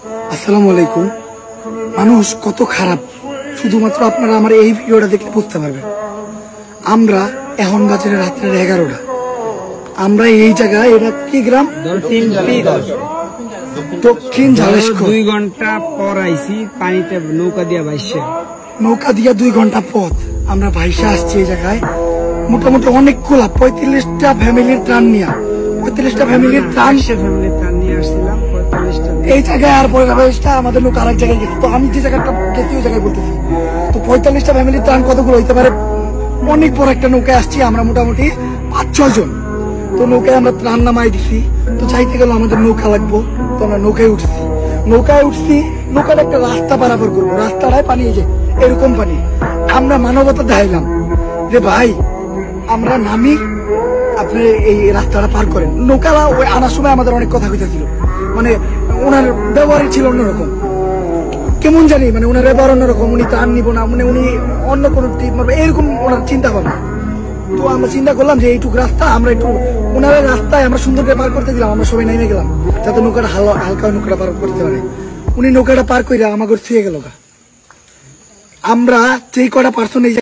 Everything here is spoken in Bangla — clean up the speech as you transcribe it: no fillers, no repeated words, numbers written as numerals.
আসসালামু আলাইকুম। মানুষ কত খারাপ শুধুমাত্র আপনারা আমার এই ভিডিওটা দেখলে বুঝতে পারবেন। আমরা এখন বাজারে রাত্রে 11টা, আমরা এই জায়গায়, এটা কি গ্রাম? দক্ষিণ ঝালেশকর। 2 ঘন্টা পর আইছি পানিতে নৌকা দিয়া ভাইসা, নৌকা দিয়া 2 ঘন্টা পথ আমরা ভাইসা আসছি এই জায়গায়। মোটামুটি অনেকগুলা 35টা ফ্যামিলির ত্রাণ নিয়ে, 35টা ফ্যামিলির ত্রাণ নিয়ে আসছিলাম 45টা এই জায়গায়। আর 45টা আমাদের লোক আরেক জায়গায় গেছে। তো আমি যে জায়গাটা গেছি ওই জায়গায় বলতেছি, তো 45টা ফ্যামিলির ত্রাণ কতগুলো হইতে পারে? অনেক বড় একটা নৌকায় আসছি আমরা, মোটামুটি 5-6 জন। তো নৌকায় আমরা ত্রাণ নামাই দিছি। তো চাইতে গেল আমাদের নৌকা লাগবো, তো আমরা নৌকায় উঠছি। নৌকার একটা রাস্তা পারাপার করবো, রাস্তাটায় পানি, এই যে এরকম পানি। আমরা মানবতা দেখাইলাম যে ভাই আমরা নামি, আপনি এই রাস্তাটা পার করেন। নৌকা ওই আনার সময় আমাদের অনেক কথা কইতেছিল, মানে ওনার ব্যবহারই ছিল অন্যরকম, কেমন জানি, মানে ওনার ব্যবহার অন্যরকম। উনি ত্রাণ নিব না, মানে উনি অন্য কোনো এরকম ওনার চিন্তা ভাবনা। তো আমরা চিন্তা করলাম যে এইটুকু রাস্তা আমরা একটু ওনার রাস্তায় আমরা সুন্দর করে পার করতে দিলাম। আমরা সবাই নেমে গেলাম যাতে নৌকাটা হালকা নৌকাটা পার করতে পারে। উনি নৌকাটা পার করে আমাকে ছুঁয়ে গেল। আমরা যেই কটা পার্সন